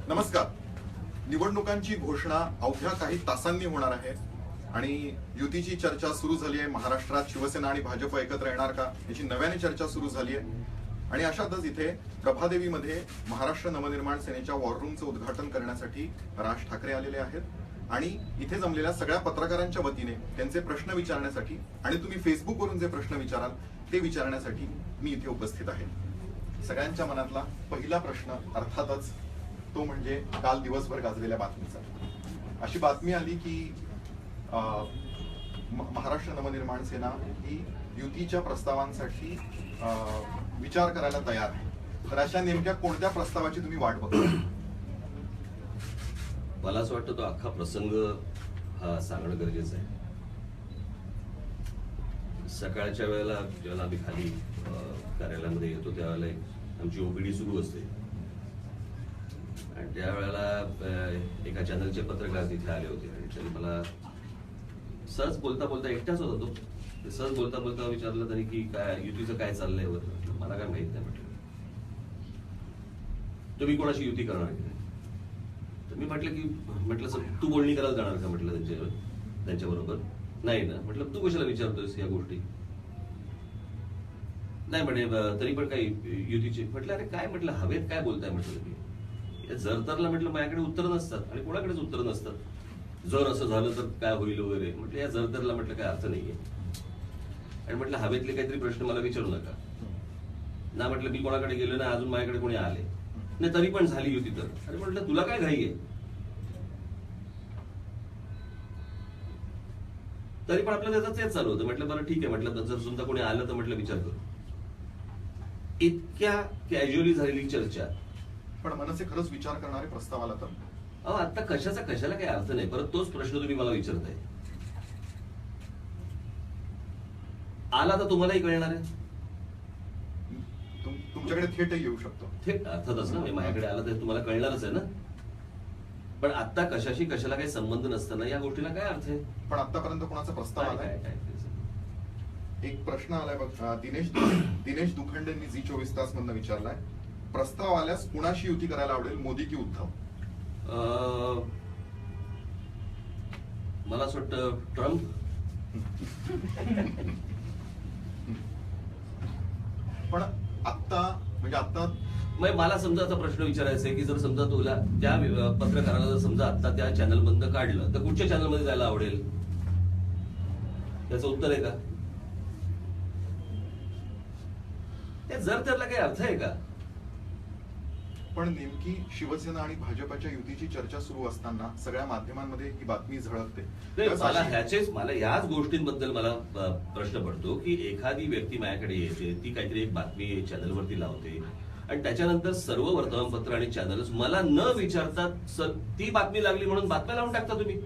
नमस्कार. निवडणुकांची घोषणा अवघ्या काही तासांनी होणार आहे आणि युतीची चर्चा सुरू झाली आहे. महाराष्ट्रात शिवसेना आणि भाजप एकत्र येणार का याची नव्याने चर्चा सुरू झाली आहे आणि अशातच इथे प्रभादेवीमध्ये महाराष्ट्र नवनिर्माण सेनेच्या वॉर रूमचं उद्घाटन करण्यासाठी राज ठाकरे आलेले आहेत आणि इथे जमलेल्या सगळ्या पत्रकारांच्या वतीने त्यांचे प्रश्न विचारण्यासाठी आणि तुम्ही फेसबुकवरून जे प्रश्न विचाराल ते विचारण्यासाठी मी इथे उपस्थित आहे. सगळ्यांच्या मनातला पहिला प्रश्न अर्थातच तो म्हणजे काल दिवसभर गाजलेल्या बातमीचा. अशी बातमी आली की महाराष्ट्र नवनिर्माण सेना ही युतीच्या प्रस्तावांसाठी विचार करायला तयार आहे. तर अशा नेमक्या कोणत्या प्रस्तावाची तुम्ही वाट बघता? मला असं वाटतं तो अख्खा प्रसंग हा सांगणं गरजेचं आहे. सकाळच्या वेळेला जेव्हा आम्ही खाली कार्यालयामध्ये येतो त्यावेळेला आमची ओपीडी सुरू असते आणि त्यावेळेला एका चॅनलचे पत्रकार तिथे आले होते आणि त्यांनी मला सहज बोलता बोलता, एकटाच होता तो, सहज बोलता बोलता विचारलं तरी की काय युतीचं काय चाललंय वगैरे. मला काय माहित नाही म्हटलं. तुम्ही कोणाशी युती करणार की नाही? तर मी म्हटलं सर तू बोलणी करायला जाणार का म्हटलं त्यांच्याबरोबर? नाही ना. म्हटलं तू कशाला विचारतोयस या गोष्टी? नाही म्हणे तरी पण काही युतीची. म्हटलं अरे काय म्हटलं हवेत काय बोलताय म्हटलं तुम्ही? जर तरला म्हटलं माझ्याकडे उत्तर नसतात आणि कोणाकडेच उत्तर नसतात. जर असं झालं तर काय होईल वगैरे. म्हटलं या जर तरला म्हटलं काय अर्थ नाहीये आणि म्हटलं हवेतले काहीतरी प्रश्न मला विचारू नका ना. म्हटलं मी कोणाकडे गेलो ना, अजून माझ्याकडे कोणी आले नाही तरी पण झाली युती तर. अरे म्हटलं तुला काय घाई आहे? तरी पण आपलं त्याचं तेच चालू होतं. म्हटलं बरं ठीक आहे म्हटलं जर समजा कोणी आलं तर म्हटलं विचार करू. इतक्या कॅज्युअली झालेली चर्चा. पण मनसे खरंच विचार करणारे प्रस्ताव आला तर? आता कशाला काही अर्थ नाही. परत तोच प्रश्न तुम्ही मला विचारताय. आला तर तुम्हालाही कळणार आहे. तुमच्याकडे थेटही येऊ शकतो. थेट अर्थातच ना. माझ्याकडे आला तर तुम्हाला कळणारच आहे ना. पण आता कशाशी कशाला काही संबंध नसताना या गोष्टीला काय अर्थ आहे? पण आतापर्यंत कोणाचा प्रस्ताव आलाय? एक प्रश्न आलाय बघ. दिनेश दुखंडेंनी झी 24 तास मधनं विचारलाय, प्रस्ताव आल्यास कुणाशी युती करायला आवडेल, मोदी की उद्धव? मला असं वाटतं ट्रम्प. पण आता मला समजा आता प्रश्न विचारायचा आहे की जर समजा तुला त्या पत्रकाराला जर समजा आता त्या चॅनल मधनं काढलं तर कुठच्या चॅनल मध्ये जायला आवडेल? त्याचं उत्तर आहे का? त्या जर त्याला काही अर्थ आहे का? पण नेमकी शिवसेना आणि भाजपच्या युतीची चर्चा सुरू असताना सगळ्या माध्यमांमध्ये ही बातमी झळकते. मला याच गोष्टींबद्दल मला प्रश्न पडतो की एखादी व्यक्ती माझ्याकडे येते, ती काहीतरी एक बातमी चॅनलवरती लावते आणि त्याच्यानंतर सर्व वर्तमानपत्र आणि चॅनल्स मला न विचारतात ती बातमी लागली म्हणून बातम्या लावून टाकता तुम्ही.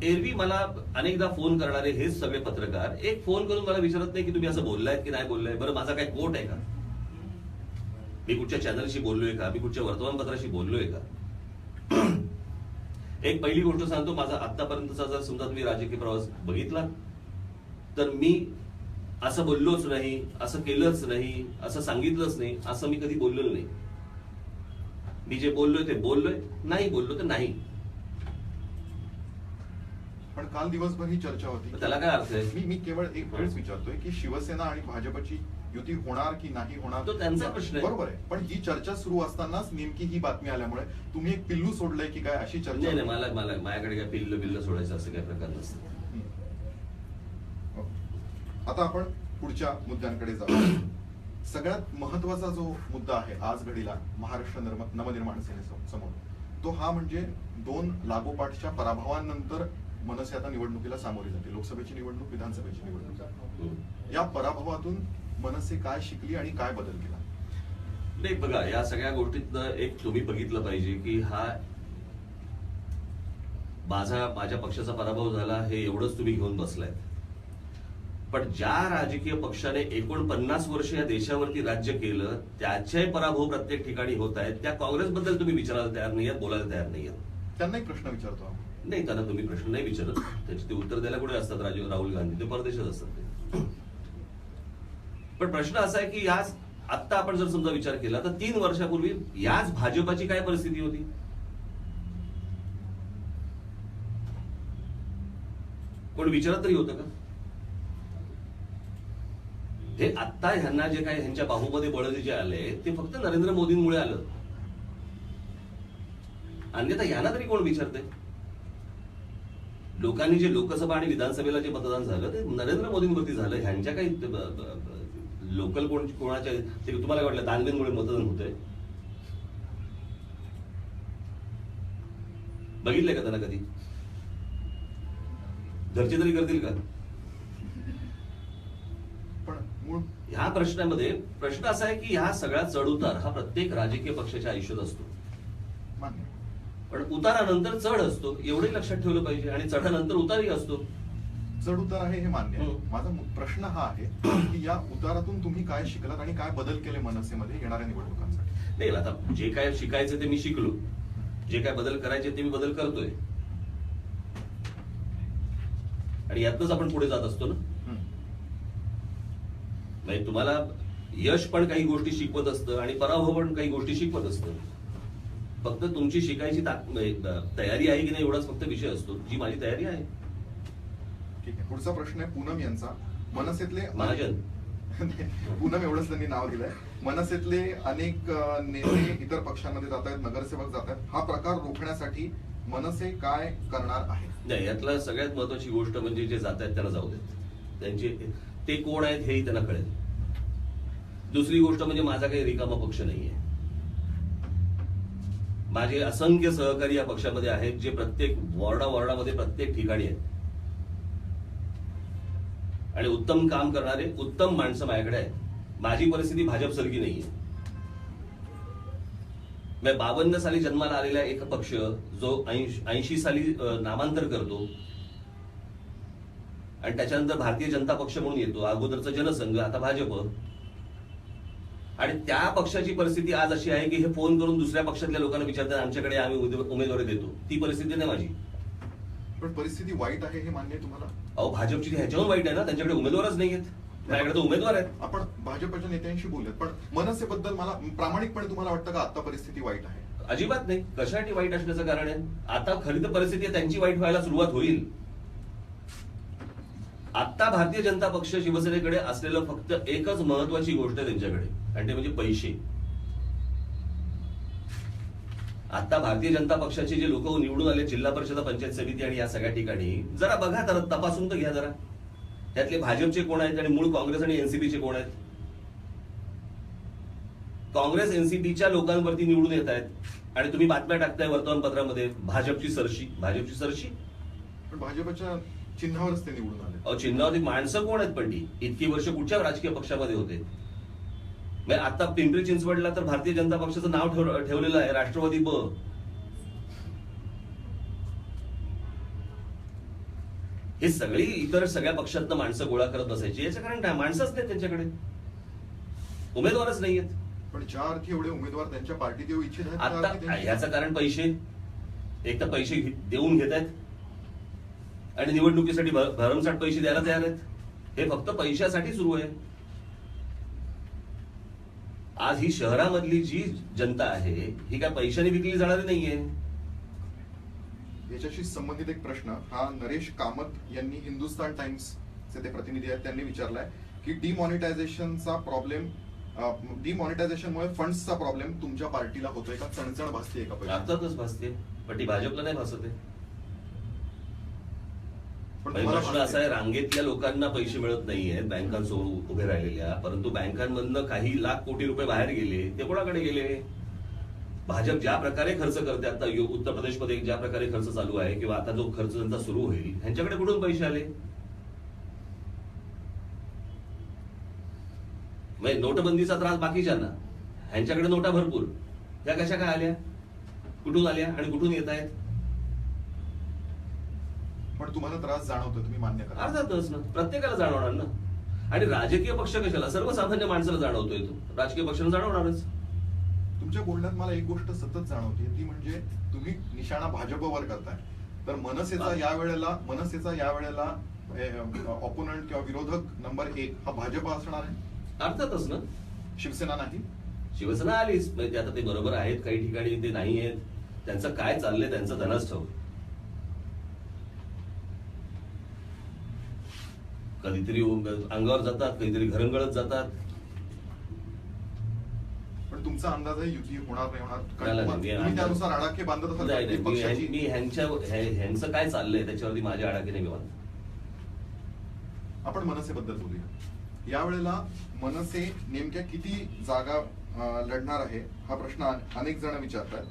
एरवी मला अनेकदा फोन करणारे हेच सगळे पत्रकार एक फोन करून मला विचारत नाही की तुम्ही असं बोललाय की नाही बोललाय, बरं माझा काय कोट आहे का, मी कुठच्या चॅनलशी बोललोय का, मी कुठच्या वर्तमानपत्राशी बोललोय का. एक पहिली गोष्ट सांगतो, माझा आतापर्यंतचा जर समजा तुम्ही राजकीय प्रवास बघितला तर मी असं बोललोच नाही, असं केलंच नाही, असं सांगितलंच नाही असं मी कधी बोललेलो नाही. मी जे बोललोय ते बोललोय, नाही बोललो तर नाही. पण काल दिवसभर ही चर्चा होती. त्याला काय अर्थ आहे? मी केवळ एक वेळच विचारतोय की शिवसेना आणि भाजपची युती होणार की नाही होणार, तो त्यांचा प्रश्न आहे. बरोबर आहे. पण ही चर्चा सुरू असतानाच नेमकी ही बातमी आल्यामुळे तुम्ही एक पिल्लू सोडलंय की काय अशी चर्चा? नाही, मला माझ्याकडे काय बिल्ल सोडायचं असं काही प्रकार नसतं. आता आपण पुढच्या मुद्द्यांकडे जाऊ. सगळ्यात महत्वाचा जो मुद्दा आहे आज घडीला महाराष्ट्र नवनिर्माण सेनेसमोर तो हा म्हणजे 2 लागोपाठच्या पराभवांनंतर मनसे आता निवडणुकीला सामोरे जाते. लोकसभेची निवडणूक, विधानसभेची निवडणूक. या पराभवातून मनसे काय शिकली आणि काय बदल केला? नाही बघा, या सगळ्या गोष्टीतनं एक तुम्ही बघितलं पाहिजे की हा माझ्या पक्षाचा पराभव झाला हे एवढंच तुम्ही घेऊन बसलाय. पण ज्या राजकीय पक्षाने 49 वर्ष या देशावरती राज्य केलं त्याचे पराभव प्रत्येक ठिकाणी होत आहेत. त्या काँग्रेसबद्दल तुम्ही विचारायला तयार नाहीयेत, बोलायला तयार नाहीयेत. त्यांना एक प्रश्न विचारतो. नाही, त्यांना तुम्ही प्रश्न नाही विचारत, त्याचे ते उत्तर द्यायला कुठे असतात राहुल गांधी, ते परदेशात असतात ते. पण प्रश्न असा आहे की याच आत्ता आपण जर समजा विचार केला तर 3 वर्षापूर्वी याच भाजपाची काय परिस्थिती होती? कोण विचारत तरी होतं का? हे आत्ता ह्यांना जे काही ह्यांच्या बाहूमध्ये बळ जे आले ते फक्त नरेंद्र मोदींमुळे आलं. अन्यथा यांना तरी कोण विचारते? लोकांनी जे लोकसभा आणि विधानसभेला जे मतदान झालं ते नरेंद्र मोदींवरती झालं. ह्यांच्या काही लोकल कोणाच्या ते तुम्हाला काय वाटलं दानवेंमुळे मतदान होतंय? बघितलंय का त्यांना कधी? घरचे तरी करतील का? पण मूळ ह्या प्रश्नामध्ये प्रश्न असा आहे की ह्या सगळ्या चढउतार हा प्रत्येक राजकीय पक्षाच्या आयुष्यात असतो. मान्य. पण उतारानंतर चढ असतो एवढंही लक्षात ठेवलं पाहिजे, आणि चढानंतर उतारही असतो. चढ उतार आहे हे मान्य आहे. हम्म. माझा प्रश्न हा आहे की या उतारातून तुम्ही काय शिकलात आणि काय बदल केले मनसेमध्ये येणाऱ्या निवडणुकांसाठी? नाही, आता जे काय शिकायचं ते मी शिकलो, जे काय बदल करायचे ते मी बदल करतोय, आणि यातनंच आपण पुढे जात असतो ना. म्हणजे तुम्हाला यश पण काही गोष्टी शिकवत असतं आणि पराभव पण काही गोष्टी शिकवत असतं. फक्त तुमची शिकायची तयारी आहे की नाही एवढाच फक्त विषय असतो. जी माझी तयारी आहे. ठीक आहे. पुढचा प्रश्न आहे पूनम यांचा. मनसेतले महाजन पूनम एवढंच त्यांनी नाव दिलंय. मनसेतले अनेक नेते इतर पक्षांमध्ये जात आहेत, नगरसेवक जात आहेत. हा प्रकार रोखण्यासाठी मनसे काय करणार आहे? नाही, यातला सगळ्यात महत्वाची गोष्ट म्हणजे जे जात आहेत त्यांना जाऊ देत. त्यांचे ते कोण आहेत हेही त्यांना कळेल. दुसरी गोष्ट म्हणजे माझा काही रिकामा पक्ष नाहीये. माझे असंख्य सहकारी या पक्षामध्ये आहेत जे प्रत्येक वॉर्डामध्ये प्रत्येक ठिकाणी आहेत, आणि उत्तम काम करणारे उत्तम माणसं माझ्याकडे आहेत. माझी परिस्थिती भाजपसारखी नाहीये. 52 साली जन्माला आलेला एक पक्ष जो 80 साली नामांतर करतो आणि त्याच्यानंतर भारतीय जनता पक्ष म्हणून येतो, अगोदरचा जनसंघ, आता भाजप, आणि त्या पक्षाची परिस्थिती आज अशी आहे की हे फोन करून दुसऱ्या पक्षातल्या लोकांना विचारतात आमच्याकडे आम्ही उमेदवारी देतो. ती परिस्थिती नाही माझी. पण परिस्थिती वाईट आहे हे मान्य आहे तुम्हाला? अहो, भाजपची ह्याच्याहून वाईट आहे ना, त्यांच्याकडे उमेदवारच नाही आहेत. माझ्याकडे तर उमेदवार आहेत. आपण भाजपच्या नेत्यांशी बोललेत, पण मनसेबद्दल मला प्रामाणिकपणे तुम्हाला वाटतं का आता परिस्थिती वाईट आहे? अजिबात नाही. कशासाठी वाईट असण्याचं कारण आहे? आता खरी तर परिस्थिती आहे त्यांची वाईट व्हायला सुरुवात होईल. आता भारतीय जनता पक्ष शिवसेनेकडे असलेलं फक्त एकच महत्वाची गोष्ट आहे त्यांच्याकडे, आणि ते म्हणजे पैसे. आता भारतीय जनता पक्षाचे जे लोक निवडून आले जिल्हा परिषद, पंचायत समिती आणि या सगळ्या ठिकाणी, जरा बघा, तर तपासून तर घ्या जरा. त्यातले भाजपचे कोण आहेत आणि मूळ काँग्रेस आणि एनसीपीचे कोण आहेत? काँग्रेस एनसीपीच्या लोकांवरती निवडून येत आहेत आणि तुम्ही बातम्या टाकताय वर्तमानपत्रामध्ये भाजपची सरशी, भाजपची सरशी. पण भाजपच्या चिन्हावरच ते निवडून आले. अहो, चिन्हावरती माणसं कोण आहेत? पण ती इतकी वर्ष कुठच्या राजकीय पक्षामध्ये होते? आता पिंपरी चिंचवडला तर भारतीय जनता पक्षाचं नाव ठेवलेलं आहे, राष्ट्रवादी ब. हे सगळी इतर सगळ्या पक्षातनं माणसं गोळा करत बसायची. याचं कारण काय? माणसंच नाही त्यांच्याकडे, उमेदवारच नाहीयेत. पण ज्या अर्थी एवढे उमेदवार त्यांच्या पार्टीत येऊ इच्छित आहेत, त्या अर्थी आता त्यांची- ह्याचं कारण पैसे. एक तर पैसे देऊन घेत आहेत आणि निवडणुकीसाठी भरमसाठ पैसे द्यायला तयार आहेत. हे फक्त पैशासाठी सुरू आहे. आज ही शहरामधली जी जनता आहे ही काय पैशाने विकली जाणारी नाहीये. याच्याशी संबंधित एक प्रश्न हा नरेश कामत यांनी हिंदुस्तान टाइम्सचे ते प्रतिनिधी आहेत, त्यांनी विचारलाय की डिमॉनिटायझेशनचा प्रॉब्लेम, डिमॉनिटायझेशनमुळे फंड्सचा प्रॉब्लेम तुमच्या पार्टीला होतोय का? चणचण भासते का? अर्थातच भासते, पण ती भाजपला नाही भासत आहे. पण प्रश्न तुम्हाला असा आहे, रांगेतल्या लोकांना पैसे मिळत नाहीये बँकांसमोर उभे राहिलेल्या, परंतु बँकांमधनं काही लाख कोटी रुपये बाहेर गेले. ते कोणाकडे गेले? भाजप ज्या प्रकारे खर्च करते, आता उत्तर प्रदेशमध्ये ज्या प्रकारे खर्च चालू आहे किंवा आता जो खर्च त्यांचा सुरू होईल, ह्यांच्याकडे कुठून पैसे आले? म्हणजे नोटबंदीचा त्रास बाकीच्यांना, ह्यांच्याकडे नोटा भरपूर. त्या कशा काय आल्या, कुठून आल्या आणि कुठून येत आहेत? पण तुम्हाला त्रास जाणवतो, तुम्ही मान्य करा. अर्थातच ना, प्रत्येकाला जाणवणार ना. आणि राजकीय पक्ष कशाला, सर्वसामान्य माणसाला जाणवतोय तो. राजकीय पक्षाला जाणवणारच. तुमच्या बोलण्यात मला एक गोष्ट सतत जाणवते, ती म्हणजे तुम्ही निशाणा भाजपवर करताय. तर मनसेचा यावेळेला ऑपोनंट किंवा विरोधक नंबर 1 हा भाजप असणार आहे. अर्थातच ना. शिवसेना नाही. शिवसेना आलीच म्हणजे आता ते बरोबर आहेत काही ठिकाणी, ते नाही आहेत. त्यांचं काय चाललंय त्यांचं त्यांनाच ठाऊक. कधीतरी अंगावर जातात, कधीतरी घरंगळत जातात. पण तुमचा अंदाज आहे युती होणार नाही होणार, नाही, कारण नाही, तुम्ही त्यानुसार आडाखे बांधत असाल नाही, प्रत्येक पक्षाची. मी ह्यांचं काय चाललंय त्याच्यावरती माझ्या आडाखे नाही बांधत. आपण मनसेबद्दल बोलूया. यावेळेला मनसे नेमक्या किती जागा लढणार आहे हा प्रश्न अनेक जण विचारतात.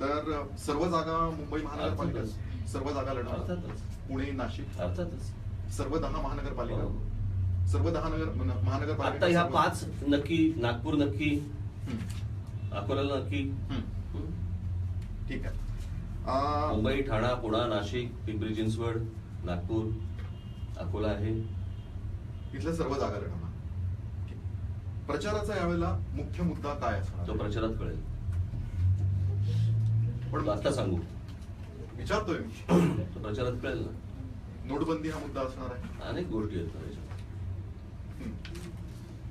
तर सर्व जागा मुंबई महानगरपालिका, सर्व जागा लढणार. अर्थातच. पुणे, नाशिक, अर्थातच. सर्व 10 महानगरपालिका, हो. सर्व 10 महानगरपालिका. आता ह्या 5 नक्की, नागपूर नक्की, अकोला नक्की. ठीक आहे. मुंबई, ठाणा, पुणा, नाशिक, पिंपरी चिंचवड, नागपूर, अकोला आहे. इथल्या सर्व जागा लढवणार. प्रचाराचा यावेळेला मुख्य मुद्दा काय असणार? तो प्रचारात कळेल. पण आता सांगू विचारतोय मी. तो प्रचारात कळेल ना. नोटबंदी हा मुद्दा असणार आहे. अनेक गोष्टी आहेत ना त्याच्यात.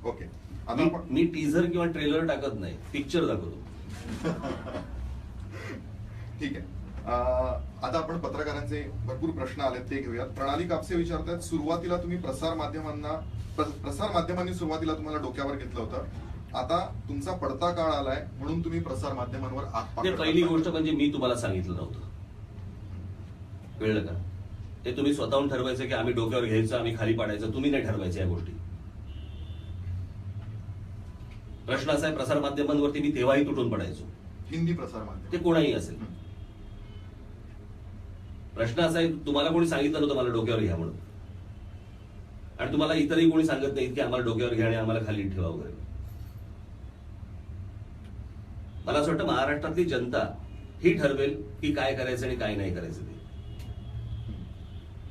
ओके. आता मी टीझर किंवा ट्रेलर टाकत नाही, पिक्चर दाखवतो. ठीक आहे. आता आपण पत्रकारांचे भरपूर प्रश्न आलेत ते घेऊयात. प्रणाली कापसे विचारतात, सुरुवातीला तुम्ही प्रसार माध्यमांनी सुरुवातीला तुम्हाला डोक्यावर घेतलं होतं, आता तुमचा पडता काळ आलाय म्हणून तुम्ही प्रसार माध्यमांवर पहिली गोष्ट म्हणजे मी तुम्हाला सांगितलं नव्हतं, कळलं का? ते तुम्ही स्वतःहून ठरवायचं की आम्ही डोक्यावर घ्यायचं, आम्ही खाली पाडायचं. तुम्ही नाही ठरवायचं या गोष्टी. प्रश्न असा आहे, प्रसार माध्यमांवरती मी तेव्हाही तुटून पडायचो. हिंदी प्रसार माध्यम ते कोणाही असेल. प्रश्न असा आहे, तुम्हाला कोणी सांगितलं नव्हतं मला डोक्यावर घ्या म्हणून, आणि तुम्हाला इतरही कोणी सांगत नाही की आम्हाला डोक्यावर घ्या आणि आम्हाला खाली ठेवा वगैरे. मला असं वाटतं महाराष्ट्रातली जनता ही ठरवेल की काय करायचं आणि काय नाही करायचं ते.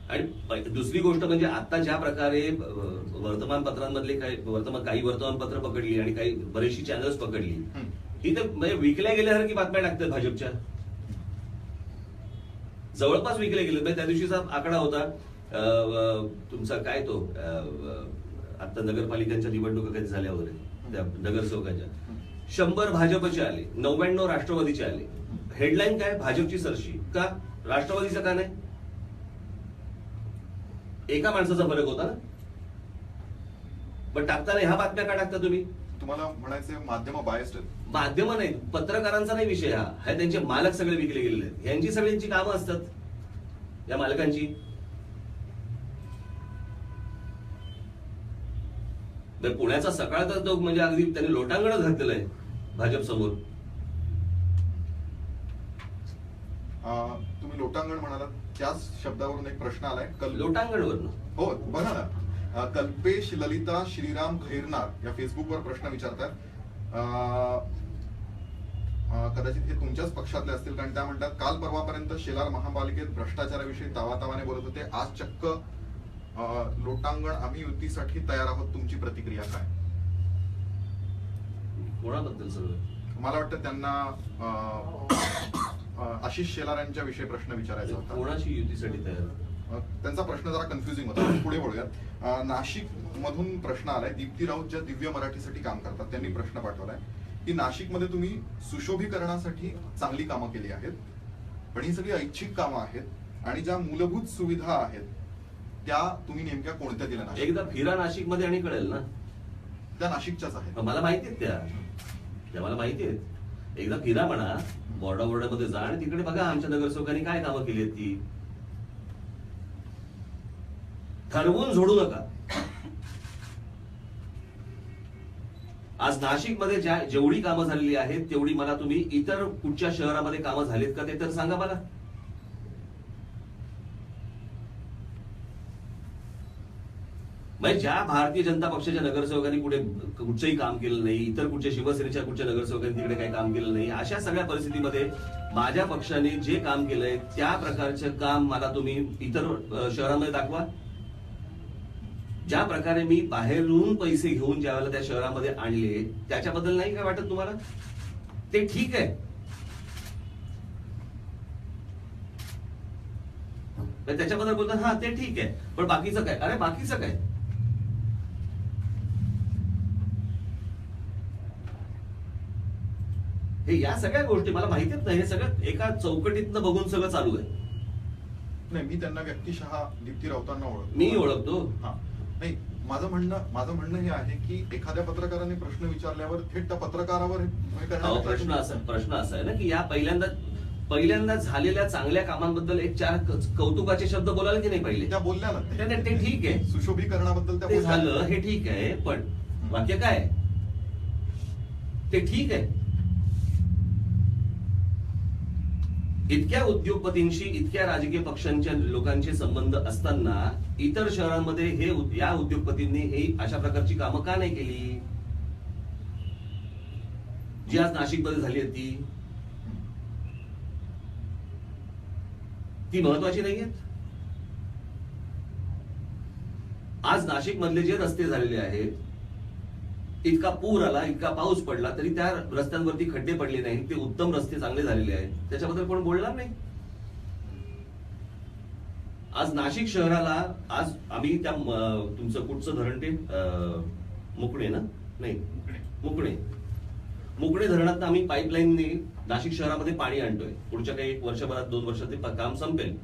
आणि दुसरी गोष्ट म्हणजे आता ज्या प्रकारे वर्तमानपत्रांमधले काही वर्तमानपत्र पकडली आणि काही बरेचशी चॅनल्स पकडली, ही तर म्हणजे विकल्या गेल्यासारखी बातम्या टाकतात भाजपच्या. जवळपास विकले गेले. म्हणजे त्या दिवशीचा आकडा होता तुमचा काय तो आता नगरपालिकांच्या निवडणुका कधी झाल्या वगैरे त्या नगरसेवकांच्या, 100 भाजपचे आले, 99 राष्ट्रवादीचे आले. हेडलाईन काय? भाजपची सरशी. का? राष्ट्रवादीचं का नाही? एका माणसाचा फरक होता ना. पण टाकताना ह्या बातम्या का टाकता तुम्ही? तुम्हाला म्हणायचं माध्यम बायस्ड आहेत. माध्यम नाही, पत्रकारांचा नाही विषय हा. त्यांचे मालक सगळे विकले गेलेले आहेत. यांची सगळ्यांची कामं असतात या मालकांची. पुण्याचा सकाळ तर तो म्हणजे अगदी त्यांनी लोटांगणच घातलेलं आहे भाजप समोर. तुम्ही लोटांगण म्हणालात, त्याच शब्दावरून एक प्रश्न आलाय. लोटांगणवरनं हो, बघा ना. कल्पेश ललिता श्रीराम खैरनार या फेसबुकवर प्रश्न विचारतात. कदाचित हे तुमच्याच पक्षातले असतील, कारण त्या म्हणतात काल परवापर्यंत शेलार महापालिकेत भ्रष्टाचाराविषयी तावातावाने बोलत होते, आज चक्क लोटांगण, आम्ही युतीसाठी तयार आहोत. तुमची प्रतिक्रिया काय? कोणाबद्दल सगळं? मला वाटतं त्यांना आशिष शेलार यांच्या विषयी प्रश्न विचारायचा होता. कोणाची युतीसाठी तयार? त्यांचा प्रश्न जरा कन्फ्युजिंग होता. पुढे बोलूयात. नाशिक मधून प्रश्न आलाय. दीप्ती राऊत ज्या दिव्य मराठीसाठी काम करतात, त्यांनी प्रश्न पाठवलाय की नाशिकमध्ये तुम्ही सुशोभीकरणासाठी चांगली कामं केली आहेत, पण ही सगळी ऐच्छिक कामं आहेत आणि ज्या मूलभूत सुविधा आहेत त्या तुम्ही नेमक्या कोणत्या दिल्या नाही? एकदा फिरा नाशिकमध्ये आणि कळेल ना. त्या नाशिकच्याच आहेत. मला माहिती आहेत त्या मला माहिती आहेत. एकदा फिरा म्हणा, बोर्डामध्ये जा आणि तिकडे बघा आमच्या नगरसेवकांनी काय कामं केली आहेत ती. ठरवून झोडू नका. आज नाशिकमध्ये जेवढी कामं झालेली आहेत तेवढी मला तुम्ही इतर कुठच्या शहरामध्ये कामं झालीत का ते तर सांगा मला. म्हणजे ज्या भारतीय जनता पक्षाच्या नगरसेवकांनी कुठे कुठचंही काम केलं नाही, इतर कुठच्या शिवसेनेच्या कुठच्या नगरसेवकांनी तिकडे काही काम केलं नाही, अशा सगळ्या परिस्थितीमध्ये माझ्या पक्षाने जे काम केलंय त्या प्रकारचं काम मला तुम्ही इतर शहरांमध्ये दाखवा. ज्या प्रकारे मी बाहेरून पैसे घेऊन ज्यावेळेला त्या शहरामध्ये आणले त्याच्याबद्दल नाही काय वाटत तुम्हाला? ते ठीक आहे. तर त्याच्याबद्दल बोलतात हा ते ठीक आहे, पण बाकीचं काय? अरे बाकीचं काय? हे या सगळ्या गोष्टी मला माहितीच नाही, हे सगळं एका चौकटीतनं बघून सगळं चालू आहे. नाही, मी त्यांना व्यक्तिशः दीप्ती राऊतांना ओळखतो. मी ओळखतो. हा, नाही, माझं म्हणणं हे आहे की एखाद्या पत्रकाराने प्रश्न विचारल्यावर थेट त्या पत्रकारावर हे करण्यापेक्षा प्रश्न असा आहे ना की या पहिल्यांदा झालेल्या चांगल्या कामांबद्दल एक चार कौतुकाचे शब्द बोलायला की नाही पहिले? त्या बोलल्या ना, ते ठीक आहे, सुशोभीकरणाबद्दल त्या ते बोलल्या. झालं, हे ठीक आहे, पण वाक्य काय? ते ठीक आहे. इतक्या उद्योगपतींशी, इतक्या राजकीय पक्षांच्या लोकांचे संबंध असताना इतर शहरांमध्ये या उद्योगपतींनी हे अशा प्रकारची कामं का नाही केली जी आज नाशिकमध्ये झाली आहेत ती महत्वाची नाहीयेत? आज नाशिक मधले जे रस्ते झालेले आहेत, इतका पूर आला, इतका पाऊस पडला तरी त्या रस्त्यांवरती खड्डे पडले नाहीत, ते उत्तम रस्ते चांगले झालेले आहेत, त्याच्याबद्दल कोण बोलणार नाही. आज नाशिक शहराला, आज आम्ही त्या तुमचं कुठचं धरण ते मुकणे ना, नाही मुकणे धरणात आम्ही पाईपलाईनने नाशिक शहरामध्ये पाणी आणतोय. पुढच्या काही 1 वर्षभरात 2 वर्षात ते काम संपेल.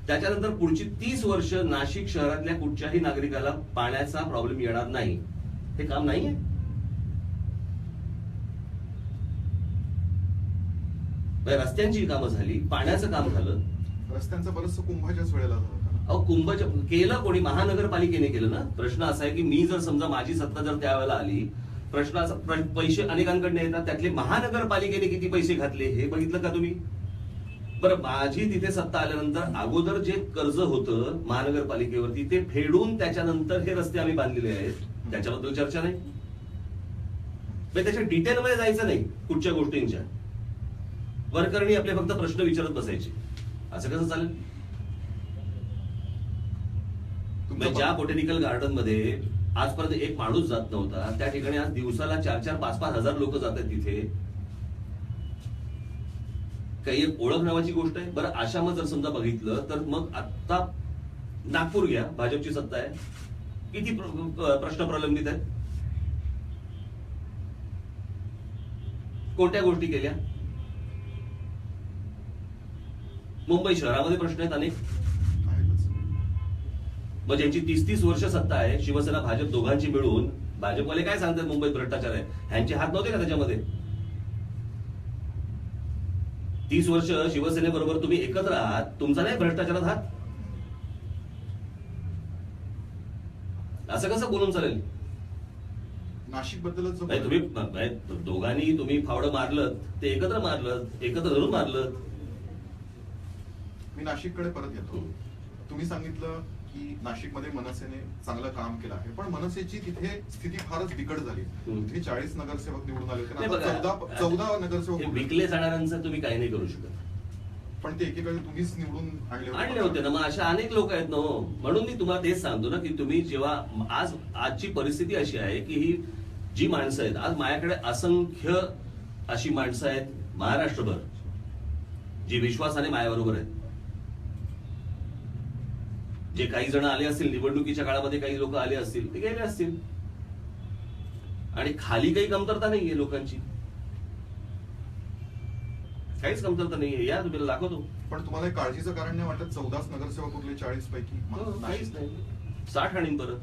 त्याच्यानंतर पुढची 30 वर्ष नाशिक शहरातल्या कुठच्याही नागरिकाला पाण्याचा प्रॉब्लेम येणार नाही. हे काम नाहीये. रस्त्यांची कामं झाली, पाण्याचं काम झालं. रस्त्यांचं बरंचसं कुंभाच्याच वेळेला झालं. अहो, कुंभच्या केलं कोणी? महानगरपालिकेने केलं ना. प्रश्न असा आहे की मी जर समजा माझी सत्ता जर त्यावेळेला आली, प्रश्न असा, पैसे अनेकांकडे येतात, त्यातले महानगरपालिकेने किती पैसे घातले हे बघितलं का तुम्ही? बरं, माझी तिथे सत्ता आल्यानंतर अगोदर जे कर्ज होतं महानगरपालिकेवरती ते फेडून त्याच्यानंतर हे रस्ते आम्ही बांधलेले आहेत, त्याच्याबद्दल चर्चा नाही. त्याच्या डिटेलमध्ये जायचं नाही कुठच्या गोष्टींच्या. वरकरणी आपले फक्त प्रश्न विचारत बसायचे. असं कसं चालेल? ज्या बोटॅनिकल गार्डन मध्ये आजपर्यंत एक माणूस जात नव्हता, त्या ठिकाणी आज दिवसाला 4-4, 5-5 हजार लोक जात आहेत तिथे. काही एक ओळख नावाची गोष्ट आहे. बरं, अशा मग जर समजा बघितलं तर मग आता नागपूर घ्या, भाजपची सत्ता आहे, किती प्रश्न प्रलंबित आहेत? कोणत्या गोष्टी केल्या? मुंबई शहरामध्ये प्रश्न आहेत अनेक. मग ज्यांची 30-30 वर्ष सत्ता आहे, शिवसेना भाजप दोघांची मिळून, भाजपवाले काय सांगतात मुंबईत भ्रष्टाचार आहे, ह्यांचे हात नव्हते का त्याच्यामध्ये? 30 वर्ष शिवसेनेबरोबर तुम्ही एकत्र आहात, तुमचा नाही भ्रष्टाचारात हात? असं कसं बोलून चालेल? नाशिक बद्दलच तुम्ही दोघांनी तुम्ही फावडं मारलं, ते एकत्र मारलं, एकत्र धरून मारलं. मी नाशिककडे परत येतो. तुम्ही सांगितलं की नाशिकमध्ये मनसेने चांगलं काम केलं आहे, पण मनसेची तिथे स्थिती फारच बिकट झाली. तिथे 40 नगरसेवक निवडून आले होते, 14 नगरसेवक विकले जाणाऱ्यांचं तुम्ही काही नाही करू शकत. पण ते एकेकाळी तुम्हीच निवडून आणले होते ना. मग अशा अनेक लोक आहेत ना. म्हणून मी तुम्हाला तेच सांगतो ना की तुम्ही जेव्हा आजची परिस्थिती अशी आहे की ही जी माणसं आहेत, आज माझ्याकडे असंख्य अशी माणसं आहेत महाराष्ट्रभर जी विश्वासाने माझ्याबरोबर आहेत. जे काही जण आले असतील निवडणुकीच्या काळामध्ये, काही लोक आले असतील, ते गेले असतील. आणि खाली काही कमतरता नाहीये लोकांची, काहीच कमतरता नाहीये. या तुम्ही दाखवतो. पण तुम्हाला काळजीचं कारण नाही वाटत? 14 नगरसेवक उरले 40 पैकी? काहीच नाही. 60 आणीन परत.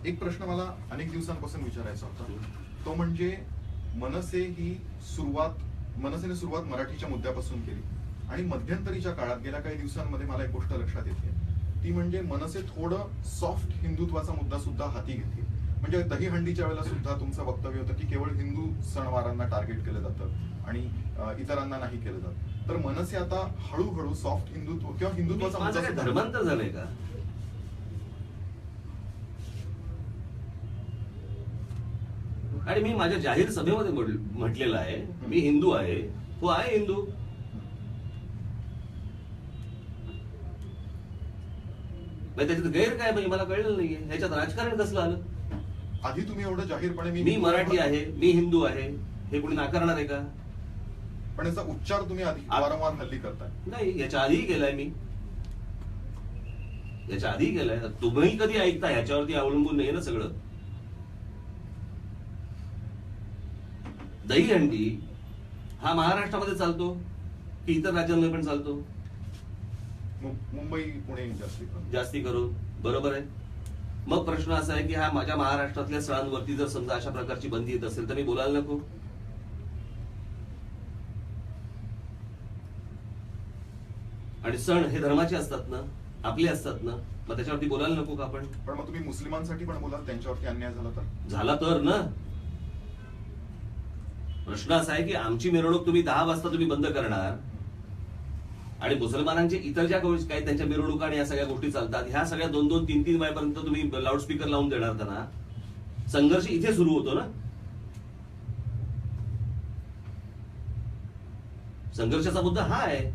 एक प्रश्न मला अनेक दिवसांपासून विचारायचा होता, तो म्हणजे मनसेने सुरुवात मराठीच्या मुद्द्यापासून केली आणि मध्यंतरीच्या काळात गेल्या काही दिवसांमध्ये मला एक गोष्ट लक्षात येते, ती म्हणजे मनसे थोडं सॉफ्ट हिंदुत्वाचा मुद्दा सुद्धा हाती घेतली. म्हणजे दहीहंडीच्या वेळेला सुद्धा तुमचं वक्तव्य होतं की केवळ हिंदू सणवारांना टार्गेट केलं जातं आणि इतरांना नाही केलं जात. तर मनसे आता हळूहळू सॉफ्ट हिंदुत्व किंवा हिंदुत्वाचा मुद्दा धर्मांतर झालंय का? आणि मी माझ्या जाहीर सभेमध्ये म्हटलेलं आहे, मी हिंदू आहे, तो आहे हिंदू. त्याच्यात गैर काय म्हणजे मला कळलं नाहीये. ह्याच्यात राजकारण कसलं आलं? आधी तुम्ही एवढं जाहीरपणे मी मराठी आहे, मी हिंदू आहे, हे कोणी नाकारणार आहे का? पण याचा उच्चार तुम्ही वारंवार हल्ली करताय. नाही, याच्या आधीही केलाय मी, याच्या आधी केलाय. तुम्ही कधी ऐकता ह्याच्यावरती अवलंबून नाही ना सगळं. दहीहंडी हा महाराष्ट्रामध्ये चालतो की इतर राज्यांमध्ये पण चालतो? मुंबई पुणे जास्ती करून. बरोबर आहे. मग प्रश्न असा आहे की हा माझ्या महाराष्ट्रातल्या सणांवरती जर समजा अशा प्रकारची बंदी येत असेल तर मी बोलायला नको? आणि सण हे धर्माचे असतात ना, आपले असतात ना, मग त्याच्यावरती बोलायला नको का आपण? पण मग तुम्ही मुस्लिमांसाठी पण बोलाल त्यांच्यावरती अन्याय झाला तर ना. प्रश्न असा आहे की आमची मिरवणूक तुम्ही 10 वाजता तुम्ही बंद करणार आणि मुसलमानांचे इतर ज्या काही त्यांच्या मिरवणुका आणि या सगळ्या गोष्टी चालतात ह्या सगळ्या 2-2, 3-3 वाजेपर्यंत तुम्ही लाऊडस्पीकर लावून देणार त्यांना. संघर्ष इथे सुरू होतो ना. संघर्षाचा मुद्दा हा आहे.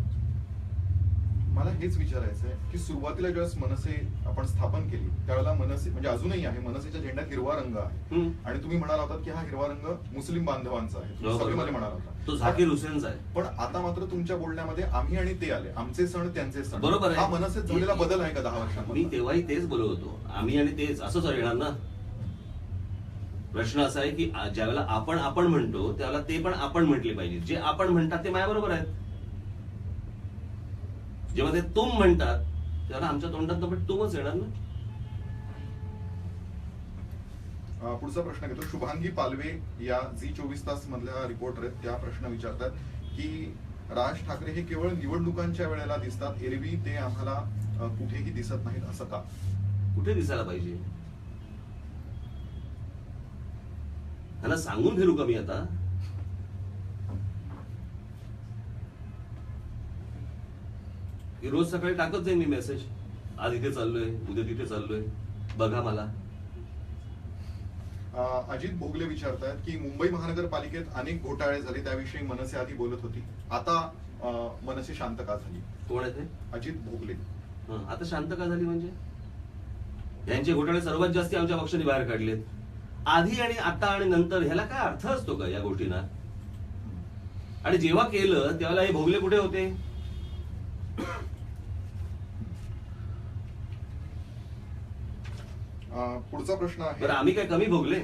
मला हेच विचारायचं आहे की सुरुवातीला ज्यावेळेस मनसे आपण स्थापन केली त्यावेळेला मनसे म्हणजे अजूनही आहे, मनसेच्या झेंड्यात हिरवा रंग आहे आणि तुम्ही म्हणाला होता की हा हिरवा रंग मुस्लिम बांधवांचा आहे, सभेमध्ये म्हणाला होता. तो झाकीर हुसेनचा आहे. पण आता मात्र तुमच्या बोलण्यामध्ये आम्ही आणि ते आले, आमचे सण त्यांचे सण. बरोबर आहे. हा मनसेत झालेला बदल आहे का 10 वर्षांमध्ये? मी तेव्हाही तेच बोलत होतो, आम्ही आणि तेच असंच येणार ना. प्रश्न असा आहे की ज्यावेळेला आपण म्हणतो त्यावेळेला ते पण आपण म्हटले पाहिजे. जे आपण म्हणतात ते माझ्या बरोबर आहेत. जेव्हा ते तुम म्हणतात तेव्हा आमच्या तोंडात पण तुमच येणार ना. पुढचा प्रश्न घेतो. शुभांगी पालवे या झी 24 तास मधल्या रिपोर्टर आहेत. त्या प्रश्न विचारतात की राज ठाकरे हे केवळ निवडणुकांच्या वेळेला दिसतात, एरवी ते आम्हाला कुठेही दिसत नाहीत, असं का? कुठे दिसायला पाहिजे? ह्याला सांगून फिरू का मी आता? की रोज सकाळी टाकत जाईन मी मेसेज, आज इथे चाललोय, उद्या तिथे चाललोय, बघा मला. अजित भोगले विचारतायत की मुंबई महानगरपालिकेत अनेक घोटाळे झाले, त्याविषयी मनसे आधी बोलत होती, आता मनसे शांत का झाली? कोण आहे ते? अजित भोगले. आता शांत का झाली म्हणजे? यांचे घोटाळे सर्वात जास्त आमच्या पक्षाने बाहेर काढलेत. आधी आणि आता आणि नंतर ह्याला काय अर्थ असतो का या गोष्टींना? आणि जेव्हा केलं त्यावेळेला हे भोगले कुठे होते? पुढचा प्रश्न आहे. बरं, आम्ही काय कमी भोगले?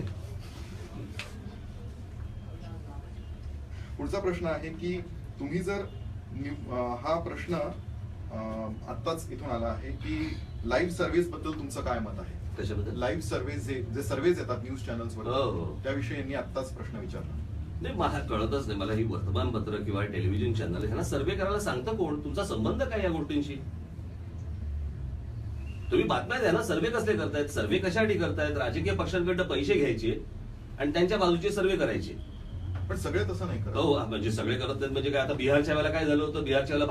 पुढचा प्रश्न आहे की तुम्ही जर हा प्रश्न आत्ताच इथून आला आहे की लाईव्ह सर्व्हिस बद्दल तुमचं काय मत आहे? कशाबद्दल? लाईव्ह सर्व्हिस जे सर्व्हिस येतात न्यूज चॅनल्सवर, त्याविषयी यांनी आत्ताच प्रश्न विचारला. नाही, मला कळतच नाही. मला ही वर्तमानपत्र किंवा टेलिव्हिजन चॅनल ह्यांना सर्व्हे करायला सांगतं कोण? तुमचा संबंध काय या गोष्टींशी? तुम्ही बातम्या द्या ना. सर्व्हे कसले करतायत? सर्व्हे कशासाठी करतायत? राजकीय पक्षांकडनं पैसे घ्यायचे आणि त्यांच्या बाजूचे सर्व्हे करायचे. पण सगळे तसं नाही करत. हो, म्हणजे सगळे करत नाहीत. म्हणजे काय, आता बिहारच्या वेळेला काय झालं होतं? बिहारच्या वेळेला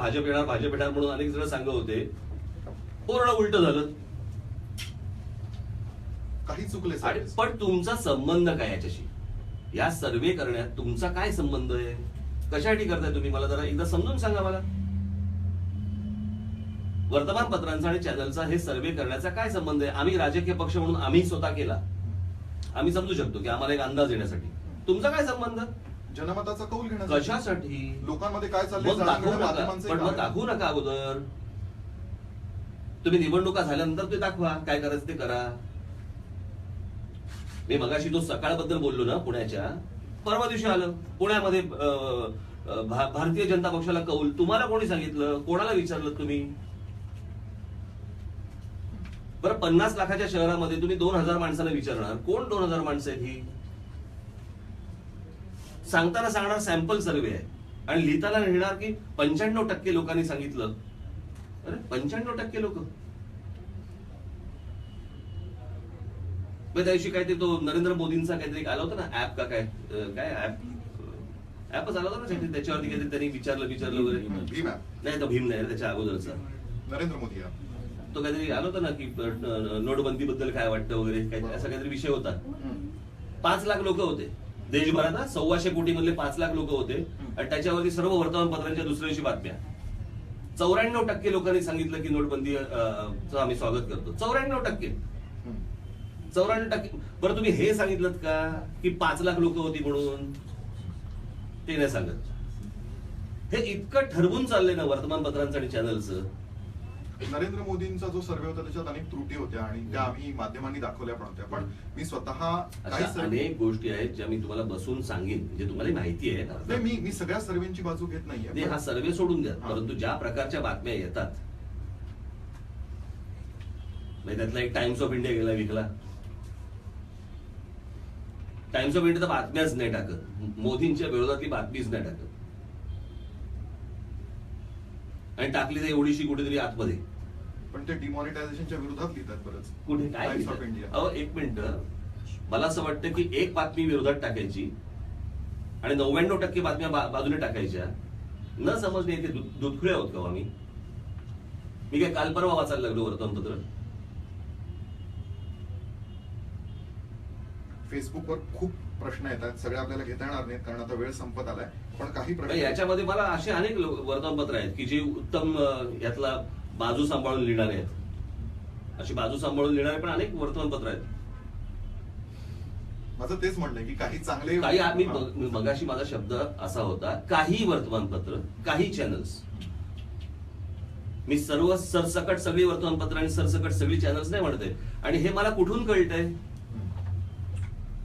भाजप येणार म्हणून अनेक जण सांगत होते, पूर्ण उलट झालं. काही चुकले. पण तुमचा संबंध काय याच्याशी? या सर्व्हे करण्यात तुमचा काय संबंध आहे? कशासाठी करताय तुम्ही? मला जरा एकदा समजून सांगा मला. वर्तमानपत्रांचा आणि चॅनलचा हे सर्व्हे करण्याचा काय संबंध आहे? आम्ही राजकीय पक्ष म्हणून आम्ही स्वतः केला, आम्ही समजू शकतो की आम्हाला एक अंदाज येण्यासाठी. तुमचा काय संबंध? जनमताचा कौल घेण्यासाठी. कशासाठी? लोकांमध्ये काय चाललंय पण मग दाखवू नका अगोदर. तुम्ही निवडणुका झाल्यानंतर ते दाखवा, काय करायचं ते करा. मी मगाशी तो सकाळबद्दल बोललो ना, पुण्याच्या, परवा दिवशी आलं पुण्यामध्ये भारतीय जनता पक्षाला कौल. तुम्हाला कोणी सांगितलं? कोणाला विचारलं तुम्ही? बरं, 50 लाखाच्या शहरामध्ये तुम्ही 2000 माणसाला विचारणार, कोण 2000 माणसं आहेत ही? सांगताना सांगणार सॅम्पल सर्व्हे आहे आणि लिहिताना लिहिणार की 95% लोकांनी सांगितलं. अरे 95% लोक. त्या दिवशी काय ते तो नरेंद्र मोदींचा काहीतरी आला होता ना, ऍप का काय ऍपच आला होता ना, त्याच्यावरती काहीतरी त्यांनी विचारलं वगैरे. भीम ऍप नाही, तो भीम नाही, त्याच्या अगोदरचा नरेंद्र मोदी ऍप. तो काहीतरी आला होता ना की नोटबंदी बद्दल काय वाटतं वगैरे, असा काहीतरी विषय होता. 5 लाख लोक होते देशभरात. 125 कोटी मधले 5 लाख लोक होते आणि त्याच्यावरती सर्व वर्तमानपत्रांच्या दुसऱ्या दिवशी बातम्या. 94% लोकांनी सांगितलं की नोटबंदी आम्ही स्वागत करतो. 94%. बरं, तुम्ही हे सांगितलं का की 5 लाख लोक होती म्हणून? ते नाही सांगत. हे इतकं ठरवून चाललंय ना वर्तमानपत्रांचं आणि चॅनलचं. नरेंद्र मोदींचा जो सर्वे होता त्याच्यात अनेक त्रुटी होत्या आणि त्या आम्ही माध्यमांनी दाखवल्या पण होत्या. पण मी स्वतः काही अशा अनेक गोष्टी आहेत ज्या मी तुम्हाला बसून सांगेन, जे तुम्हाला माहिती आहे. नाही, मी सगळ्या सर्वेची बाजू घेत नाहीये. हा सर्वे सोडून द्या, परंतु ज्या प्रकारच्या बातम्या येतात, त्यातला एक टाइम्स ऑफ इंडिया गेला विकला. टाइम्स ऑफ इंडिया तर बातम्याच नाही टाकत, मोदींच्या विरोधातली बातमीच नाही टाकत, आणि टाकली तर एवढीशी कुठेतरी आतमध्ये. पण ते डिमॉनिटायझेशनच्या विरोधात लिहितात बरंच. कुठे काय टाइम्स ऑफ इंडिया. अहो एक मिनिट, मला असं वाटतं की एक बातमी विरोधात टाकायची आणि 99% बातम्या बाजूने टाकायच्या. न समजणे ते दुधखुळे आहोत का आम्ही? मी काय काल परवा वाचायला लागलो वर्तमानपत्र? फेसबुकवर खूप प्रश्न येतात, सगळे आपल्याला घेता येणार नाहीत कारण आता वेळ संपत आलाय. पण काही प्रश्न याच्यामध्ये मला असे अनेक वर्तमानपत्र आहेत की जे उत्तम यातला बाजू सांभाळून लिहिणारे आहेत. अशी बाजू सांभाळून लिहिणारे पण अनेक वर्तमानपत्र आहेत. माझं तेच म्हणणं की काही चांगले, काही आम्ही मगाशी माझा शब्द असा होता, काही वर्तमानपत्र, काही चॅनल्स. मी सर्व सरसकट सगळी वर्तमानपत्र आणि सरसकट सगळी चॅनल्स नाही म्हणते. आणि हे मला कुठून कळतंय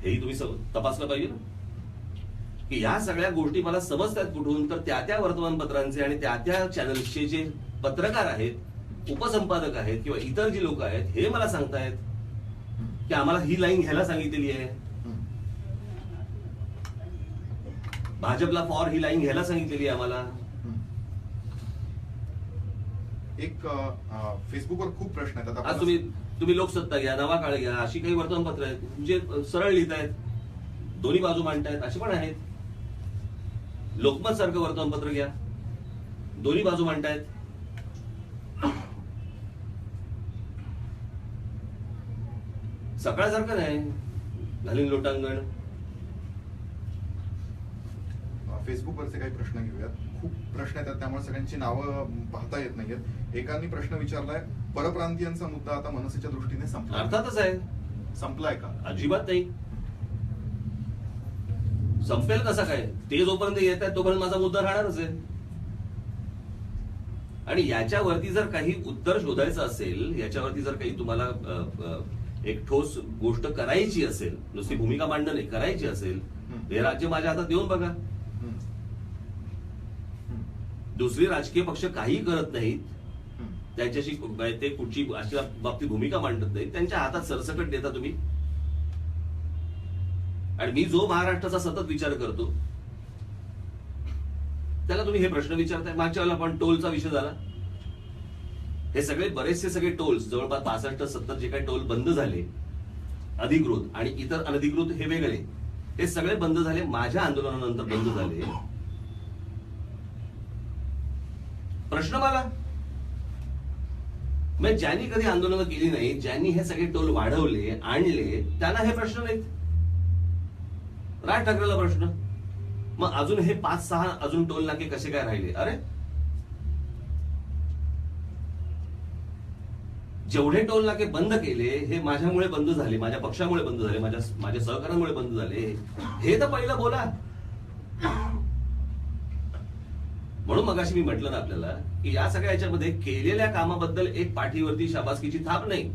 हेही तुम्ही तपासलं पाहिजे ना, की ह्या सगळ्या गोष्टी मला समजतात कुठून. तर त्या वर्तमानपत्रांचे आणि त्या चॅनल्सचे जे पत्रकार आहेत, उपसंपादक आहेत किंवा इतर जी लोक आहेत, हे मला सांगतायत की आम्हाला ही लाईन घ्यायला सांगितलेली आहे, भाजपला फॉर ही लाईन घ्यायला सांगितलेली आहे आम्हाला. एक फेसबुकवर खूप प्रश्न येतात. आज तुम्ही लोकसत्ता घ्या, नवा काळ घ्या, अशी काही वर्तमानपत्र आहेत जे सरळ लिहित आहेत, दोन्ही बाजू मांडतायत, अशी पण आहेत. लोकमत सारखं वर्तमानपत्र घ्या, दोन्ही बाजू मांडतायत. सकाळसारखं नाही घालीन लोटांगण. फेसबुकवरचे काही प्रश्न घेऊयात. खूप प्रश्न येतात त्यामुळे सगळ्यांची नावं पाहता येत नाहीयेत. एकांनी प्रश्न विचारलाय, परप्रांतीयांचा मुद्दा आता मनसेच्या दृष्टीने संपला. अर्थातच आहे. संपलाय का? अजिबात नाही. संपेल कसा काय? ते जोपर्यंत येत आहेत तोपर्यंत माझा मुद्दा राहणारच आहे. आणि याच्यावरती जर काही उत्तर शोधायचं असेल, याच्यावरती जर काही तुम्हाला एक ठोस गोष्ट करायची असेल, नुसती भूमिका मांडणं नाही, करायची असेल, हे राज्य माझ्या हातात देऊन बघा. दुसरी राजकीय पक्ष काही करत नाहीत, त्यांच्याशी ते कुठची अशा बाबतीत भूमिका मांडत नाहीत, त्यांच्या हातात सरसकट देता तुम्ही. आणि मी जो महाराष्ट्राचा सतत विचार करतो त्याला तुम्ही हे प्रश्न विचारताय. मागच्या वेळेला पण टोलचा विषय झाला. हे सगळे बरेचसे सगळे टोल्स, जवळपास 65-70 जे काही टोल बंद झाले, अधिकृत आणि इतर अनधिकृत हे वेगळे, हे सगळे बंद झाले माझ्या आंदोलनानंतर बंद झाले. प्रश्न मला म्हणजे ज्यांनी कधी आंदोलनं केली नाही, ज्यांनी हे सगळे टोल वाढवले, आणले, त्यांना हे प्रश्न नाहीत. राज ठाकरेला प्रश्न, मग अजून हे 5-6 अजून टोल नाके कसे काय राहिले? अरे जेवढे टोल नाके बंद केले हे माझ्यामुळे बंद झाले, माझ्या पक्षामुळे बंद झाले, माझ्या सहकार्यांमुळे बंद झाले, हे तर पहिलं बोला. म्हणून मगाशी मी म्हटलं ना आपल्याला की या सगळ्या याच्यामध्ये केलेल्या कामाबद्दल एक पाठीवरती शाबासकीची थाप नाही,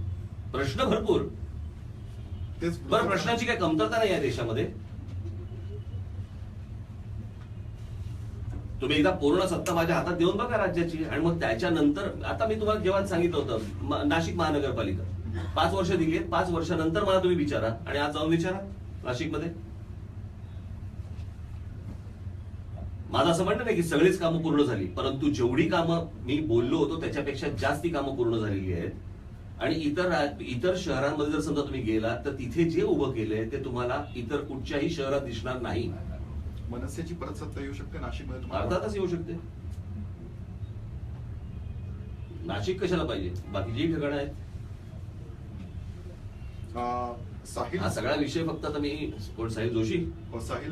प्रश्न भरपूर. बरं, प्रश्नाची काही कमतरता नाही या देशामध्ये. तुम्ही एकदा पूर्ण सत्ता माझ्या हातात देऊन बघा राज्याची, आणि मग त्याच्यानंतर, आता मी तुम्हाला जेव्हा सांगितलं होतं नाशिक महानगरपालिका 5 वर्ष दिली आहेत, 5 वर्षानंतर मला तुम्ही विचारा, आणि आज जाऊन विचारा नाशिकमध्ये. माझं असं म्हणणं नाही की सगळीच कामं पूर्ण झाली, परंतु जेवढी कामं मी बोललो होतो त्याच्यापेक्षा जास्ती कामं पूर्ण झालेली आहेत. आणि इतर शहरांमध्ये जर समजा तुम्ही गेला तर तिथे जे उभं केलंय ते तुम्हाला इतर कुठच्याही शहरात दिसणार नाही. मनसेची परत सत्ता येऊ शकते नाशिकमध्ये? अर्थातच येऊ शकते. नाशिक कशाला पाहिजे, बाकीची ठिकाणं आहेत. साहिल, हा सगळा विषय फक्त आता मी साहिल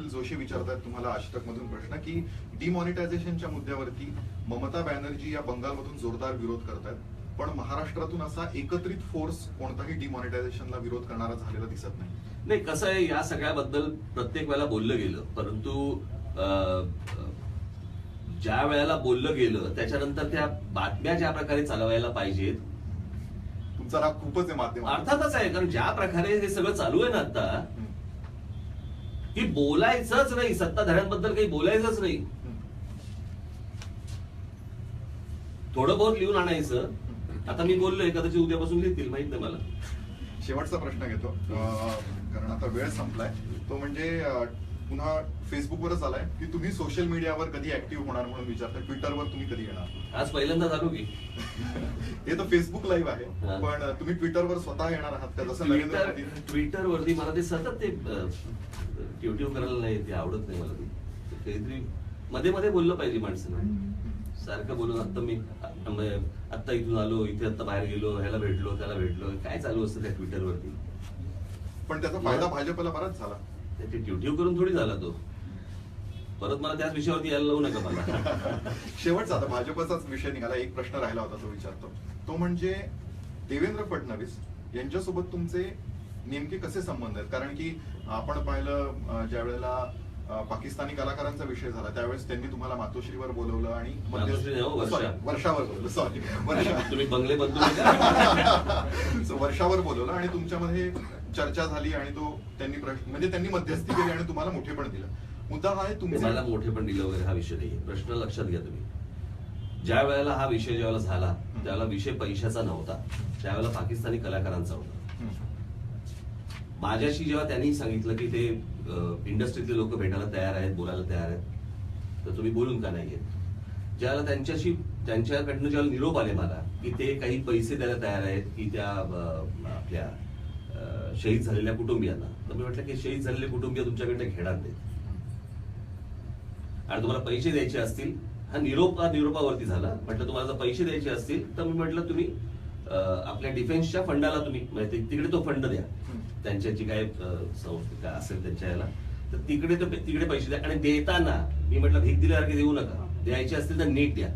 जोशी विचारतात तुम्हाला आजतक मधून प्रश्न की डिमॉनिटायझेशनच्या मुद्द्यावरती ममता बॅनर्जी या बंगालमधून जोरदार विरोध करतात, पण महाराष्ट्रातून असा एकत्रित फोर्स कोणताही डिमॉनिटायझेशनला विरोध करणारा झालेला दिसत नाही. नाही, कसं आहे, या सगळ्याबद्दल प्रत्येक वेळेला बोललं गेलं, परंतु ज्या वेळेला बोललं गेलं त्याच्यानंतर त्या बातम्या ज्या प्रकारे चालवायला पाहिजेत, तुमचा राग खूपच आहे माध्यम. अर्थातच आहे, कारण ज्या प्रकारे हे सगळं चालू आहे ना आता, की बोलायचंच नाही, सत्ताधाऱ्यांबद्दल काही बोलायचंच नाही, थोडं बहुत लिहून आणायचं. आता मी बोललोय, कदाचित उद्यापासून लिहितील, माहित नाही मला. शेवटचा प्रश्न घेतो, कारण आता वेळ संपलाय. तो म्हणजे पुन्हा फेसबुकवरच आलाय की तुम्ही सोशल मीडियावर कधी ऍक्टिव्ह होणार म्हणून विचारता. ट्विटरवर तुम्ही कधी येणार? आज पहिल्यांदा झालो की हे तर फेसबुक लाईव्ह आहे, हा. पण तुम्ही ट्विटरवर स्वतः येणार आहात का? जसं नरेंद्र मोदी. ट्विटरवरती मला ते सतत ते ट्विटिव्ह करायला नाही, ते आवडत नाही मला. ते काहीतरी मध्ये मध्ये बोललं पाहिजे माणसानं. सारखं बोलून आत्ता इथून आलो, इथे आत्ता बाहेर गेलो, ह्याला भेटलो, त्याला भेटलो, काय चालू असतं त्या ट्विटरवरती. पण त्याचा फायदा भाजपला बराच झाला. ते ट्विटिव्ह करून थोडी झाला तो. परत मला त्याच विषयावरती यायला लावू नका मला. शेवटचा आता भाजपचाच विषय निघाला, एक प्रश्न राहिला होता, तो विचारतो. तो म्हणजे देवेंद्र फडणवीस यांच्यासोबत तुमचे नेमके कसे संबंध आहेत? कारण की आपण पाहिलं ज्या वेळेला पाकिस्तानी कलाकारांचा विषय झाला त्यावेळेस त्यांनी तुम्हाला मातोश्रीवर बोलवलं आणि वर्षावर बोलवलं. सॉरी, तुम्ही बंगले बदलू. वर्षावर बोलवलं आणि तुमच्यामध्ये चर्चा झाली आणि तो त्यांनी म्हणजे त्यांनी मध्यस्थी केली आणि तुम्हाला मोठे पण दिलं. मुद्दा हा आहे तुमचा. मला मोठे पण दिलं वगैरे हा विषय नाही. प्रश्न लक्षात घ्या तुम्ही. ज्या वेळेला हा विषय ज्यावेळेला झाला त्यावेळेला विषय पैशाचा नव्हता, त्यावेळेला पाकिस्तानी कलाकारांचा होता. माझ्याशी जेव्हा त्यांनी सांगितलं की ते इंडस्ट्रीतले लोक भेटायला तयार आहेत, बोलायला तयार आहेत, तर तुम्ही बोलून का नाही येत? ज्यावेळेला त्यांच्याकडनं जेव्हा निरोप आले मला की ते काही पैसे द्यायला तयार आहेत की त्या आपल्या शहीद झालेल्या कुटुंबियांना, तर मी म्हटलं की शहीद झालेले कुटुंबीय तुमच्याकडे घेणार नाहीत आणि तुम्हाला पैसे द्यायचे असतील, हा निरोपावरती झाला. म्हटलं तुम्हाला जर पैसे द्यायचे असतील तर मी म्हटलं तुम्ही आपल्या डिफेन्सच्या फंडाला तुम्ही तिकडे तो फंड द्या, त्यांच्याची काय संस्था असेल त्यांच्या याला, तर तिकडे पैसे द्या. आणि देताना मी म्हटलं भीक दिल्यासारखे देऊ नका, द्यायचे असतील तर नीट द्या.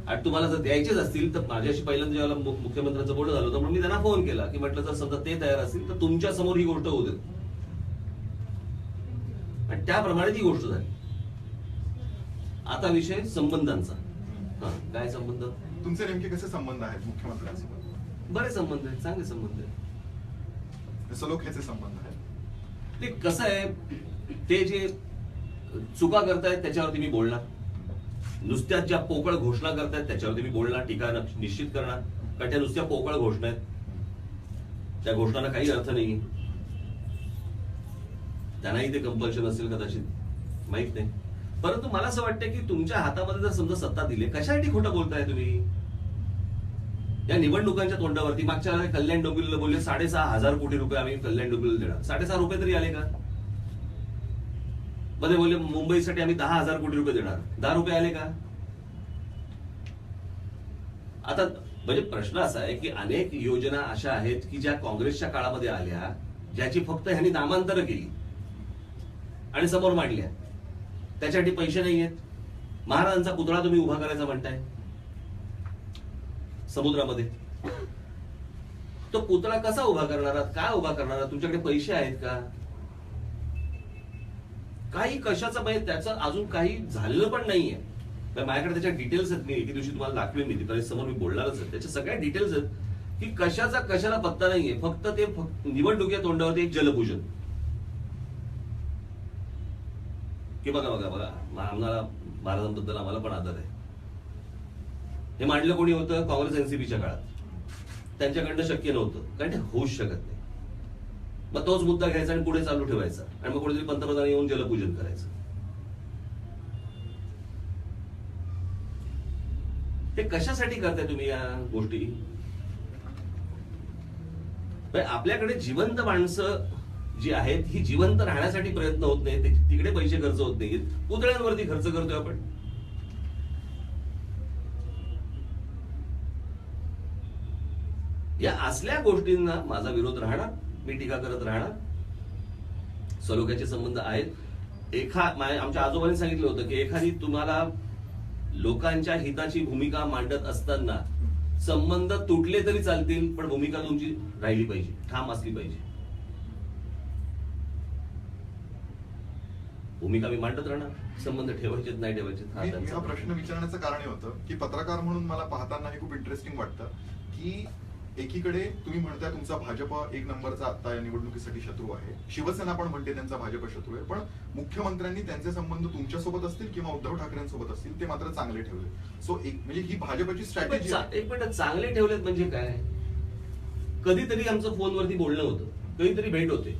आणि तुम्हाला जर द्यायचेच असतील तर माझ्याशी पहिल्यांदा जेव्हा मुख्यमंत्र्यांचं बोलणं झालं होतं म्हणून मी त्यांना फोन केला की म्हटलं जर समजा ते तयार असतील तर तुमच्या समोर ही गोष्ट होऊ देत, आणि त्याप्रमाणे ती गोष्ट झाली. आता विषय संबंधांचा. काय संबंध? तुमचे नेमके कसे संबंध आहेत मुख्यमंत्र्यांसोबत? बरे संबंध आहेत, चांगले संबंध आहेत. सलोख्याचे संबंध आहेत. ते कसं आहे, ते जे चुका करतायत त्याच्यावरती मी बोलणार, नुसत्याच ज्या पोकळ घोषणा करतायत त्याच्यावरती मी बोलणार, टीका निश्चित करणार, कारण त्या नुसत्या पोकळ घोषणा आहेत, त्या घोषणांना काही अर्थ नाही. त्यांनाही ते कंपल्शन असेल कदाचित, माहित नाही. परंतु मला असं वाटतं की तुमच्या हातामध्ये जर समजा सत्ता दिली, कशासाठी खोटं बोलताय तुम्ही? या निवडणुकांच्या तोंडावरती मागच्या कल्याण डोंबिवलीला बोलले 6,500 कोटी रुपये आम्ही कल्याण डोंबिवलीला देणार. 6,500 रुपये तरी आले का? मध्ये बोलले मुंबईसाठी आम्ही 10,000 कोटी रुपये देणार, 10 रुपये आले का? आता म्हणजे प्रश्न असा आहे की अनेक योजना अशा आहेत की ज्या काँग्रेसच्या काळामध्ये आल्या, ज्याची फक्त ह्यांनी नामांतर केली आणि समोर मांडल्या, त्याच्यासाठी पैसे नाही आहेत. महाराजांचा पुतळा तुम्ही उभा करायचा म्हणताय समुद्रामध्ये, तो पुतळा कसा उभा करणार आहात? काय उभा करणार आहात? तुमच्याकडे पैसे आहेत का? काही कशाचं म्हणजे त्याचं अजून काही झालेलं पण नाहीये. माझ्याकडे त्याच्या डिटेल्स आहेत, मी एके दिवशी तुम्हाला दाखवेन, मी तिकडे समोर मी बोलणारच आहे. त्याच्या सगळ्या डिटेल्स आहेत की कशाला पत्ता नाहीये. फक्त ते निवडणुकीच्या तोंडावरती एक जलपूजन की बघा आम्हाला महाराजांबद्दल आम्हाला पण आदर आहे. हे मांडलं कोणी होतं? काँग्रेस एनसीपीच्या काळात. त्यांच्याकडनं शक्य नव्हतं, कारण ते होऊच शकत नाही. मग तोच मुद्दा घ्यायचा आणि पुढे चालू ठेवायचा आणि मग कोणीतरी पंतप्रधान येऊन जलपूजन करायचं. ते कशासाठी करताय तुम्ही या गोष्टी? आपल्याकडे जिवंत माणसं जी आहेत ही जिवंत राहण्यासाठी प्रयत्न होत नाही, तिकडे पैसे खर्च होत नाहीत, पुतळ्यांवरती खर्च करतोय आपण. या असल्या गोष्टींना माझा विरोध राहणार, मी टीका करत राहणार. सलोख्याचे संबंध आहेत. आमच्या आजोबांनी सांगितलं होतं की एखादी तुम्हाला लोकांच्या हिताची भूमिका मांडत असताना संबंध तुटले तरी चालतील, पण भूमिका तुमची राहिली पाहिजे, ठाम असली पाहिजे. भूमिका मी मांडत राहणार. संबंध ठेवायचेत नाही ठेवायचे हा मी त्यांचा हा प्रश्न विचारण्याचं कारण हे होतं की पत्रकार म्हणून मला पाहताना हे खूप इंटरेस्टिंग वाटतं की एकीकडे तुम्ही म्हणताय तुमचा भाजप एक नंबरचा आता या निवडणुकीसाठी शत्रू आहे, शिवसेना पण म्हणते त्यांचा भाजप शत्रू आहे, पण मुख्यमंत्र्यांनी त्यांचे संबंध तुमच्यासोबत असतील किंवा उद्धव ठाकरेंसोबत असतील ते मात्र चांगले ठेवले. सो एक म्हणजे ही भाजपची स्ट्रॅटेजी आहे. एक मिनिट, चांगले ठेवलेत म्हणजे काय? कधीतरी आमचं फोनवरती बोलणं होतं, कधीतरी भेट होते.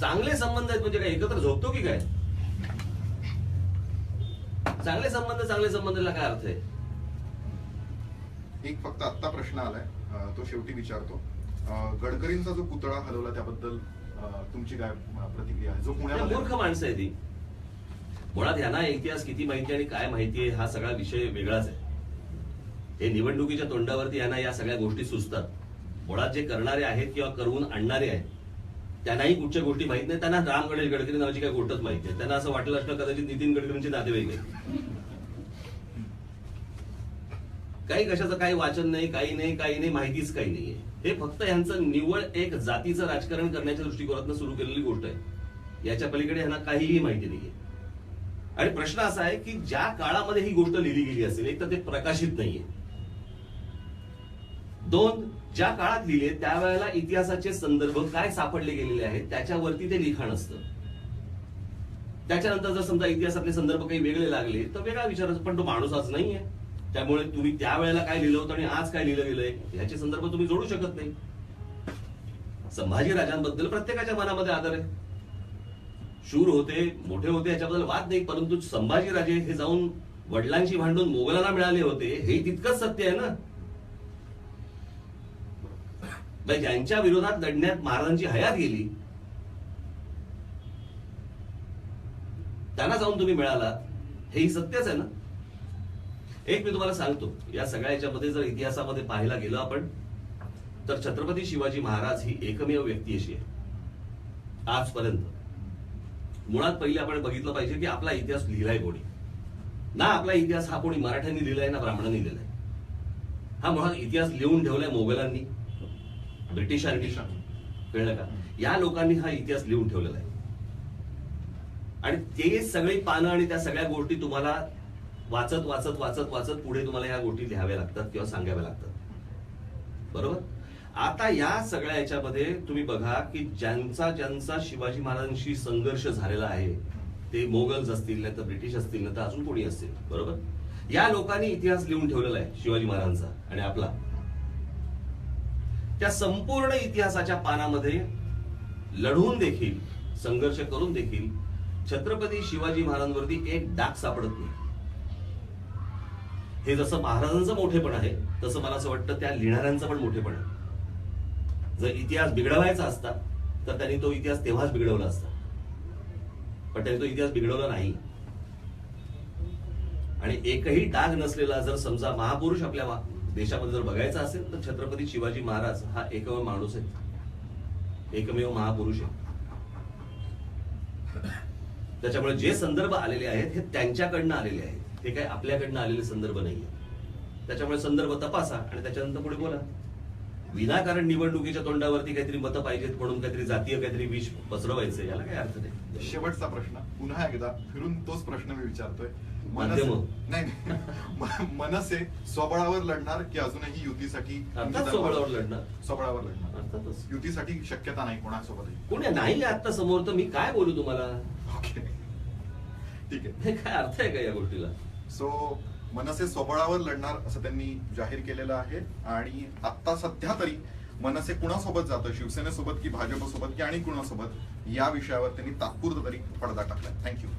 चांगले संबंध आहेत म्हणजे काय एकत्र झोपतो की काय? चांगले संबंधाला काय अर्थ आहे? एक फक्त आत्ता प्रश्न आलाय, तो शेवटी विचारतो. गडकरींचा जो पुतळा हलवला त्याबद्दल तुमची काय प्रतिक्रिया आहे? जो पुण्यामध्ये मूर्ख माणसं आहे ती. मुळात ह्यांना इतिहास किती माहिती आणि काय माहिती आहे हा सगळा विषय वेगळाच आहे. हे निवडणुकीच्या तोंडावरती यांना या सगळ्या गोष्टी सुचतात. मुळात जे करणारे आहेत किंवा करून आणणारे आहेत त्यांनाही कुठच्या गोष्टी माहित नाही. त्यांना राम गणेश गडकरी नावाची काही गोष्टच माहिती आहे. त्यांना असं वाटलं असतं कदाचित नितीन गडकरींचे नातेवाईक आहे. काही कशाचं काही वाचन नाही, काही नाही, माहितीच काही नाहीये. हे फक्त यांचं निव्वळ एक जातीचं राजकारण करण्याच्या दृष्टिकोनातून सुरू केलेली गोष्ट आहे. याच्या पलीकडे यांना काहीही माहिती नाहीये. आणि प्रश्न असा आहे की ज्या काळामध्ये ही गोष्ट लिहिली गेली असेल, एक तर ते प्रकाशित नाहीये, दोन ज्या काळात लिहिले त्यावेळेला इतिहासाचे संदर्भ काय सापडले गेलेले आहेत त्याच्यावरती ते लिखाण असतं. त्याच्यानंतर जर समजा इतिहासातले संदर्भ काही वेगळे लागले तर वेगळा विचार असतो, पण तो माणूस आज नाहीये. त्यामुळे तुम्ही त्यावेळेला काय लिहिलं होतं आणि आज काय लिहिलं गेलंय याचे संदर्भ तुम्ही जोडू शकत नाही. संभाजी राजांबद्दल प्रत्येकाच्या मनामध्ये आदर आहे. शूर होते, मोठे होते, याच्याबद्दल वाद नाही, परंतु संभाजी राजे हे जाऊन वडिलांशी भांडून मोगलांना मिळाले होते हे तितकंच सत्य आहे ना. ज्यांच्या विरोधात लढण्यात महाराजांची हयात गेली त्यांना जाऊन तुम्ही मिळालात हेही सत्यच आहे ना. एक मी तुम्हाला सांगतो, या सगळ्या याच्यामध्ये जर इतिहासामध्ये पाहायला गेलो आपण तर छत्रपती शिवाजी महाराज ही एकमेव व्यक्ती अशी आहे आजपर्यंत. मुळात पहिले आपण बघितलं पाहिजे की आपला इतिहास लिहिलाय कोणी ना. आपला इतिहास हा कोणी मराठ्यांनी लिहिलाय ना ब्राह्मणांनी लिहिलाय. हा मुळात इतिहास लिहून ठेवलाय मोगलांनी, ब्रिटिशांनी. कळलं का? या लोकांनी हा इतिहास लिहून ठेवलेला आहे. आणि ते सगळी पानं आणि त्या सगळ्या गोष्टी तुम्हाला वाचत वाचत वाचत वाचत पुढे तुम्हाला ह्या गोष्टी लिहाव्या लागतात किंवा सांगाव्या लागतात. बरोबर? आता या सगळ्या याच्यामध्ये तुम्ही बघा की ज्यांचा शिवाजी महाराजांशी संघर्ष झालेला आहे ते मोगल्स असतील नाही तर ब्रिटिश असतील नाही तर अजून कोणी असतील. बरोबर? या लोकांनी इतिहास लिहून ठेवलेला आहे शिवाजी महाराजांचा आणि आपला. त्या संपूर्ण इतिहासाच्या पानामध्ये लढून देखील संघर्ष करून देखील छत्रपती शिवाजी महाराजांवरती एक डाग सापडत नाही. हे जसं महाराजांचं मोठेपण आहे तसं मला असं वाटतं त्या लिहिणाऱ्यांचं पण मोठेपण आहे. जर इतिहास बिघडवायचा असता तर त्यांनी तो इतिहास तेव्हाच बिघडवला असता, पण त्यांनी तो इतिहास बिघडवला नाही. आणि एकही डाग नसलेला जर समजा महापुरुष आपल्या देशामध्ये जर बघायचा असेल तर छत्रपती शिवाजी महाराज हा एकमेव माणूस आहे, एकमेव महापुरुष आहे. त्याच्यामुळे जे संदर्भ आलेले आहेत हे त्यांच्याकडनं आलेले आहेत, हे काही आपल्याकडनं आलेले संदर्भ नाहीये. त्याच्यामुळे संदर्भ तपासा आणि त्याच्यानंतर पुढे बोला. विनाकारण निवडणुकीच्या तोंडावरती काहीतरी मतं पाहिजेत म्हणून काहीतरी जातीय काहीतरी विष पसरवायचं याला काही अर्थ नाही. शेवटचा प्रश्न पुन्हा एकदा फिरून तोच प्रश्न मी विचारतोय. मनसे स्वबळावर लढणार की अजूनही युतीसाठी? स्वबळावर लढणार. स्वबळावर लढणार अर्थातच. युतीसाठी शक्यता नाही कोणासोबत? कोणी नाही आता समोर, तर मी काय बोलू तुम्हाला? ओके, ठीक आहे. काय अर्थ आहे का या गोष्टीला? सो मनसे स्वबळावर लढणार असं त्यांनी जाहीर केलेलं आहे. आणि आता सध्या तरी मनसे कुणासोबत जातं, शिवसेनेसोबत की भाजपसोबत की आणि कुणासोबत, या विषयावर त्यांनी तात्पुरता तरी पडदा टाकलाय. थँक्यू.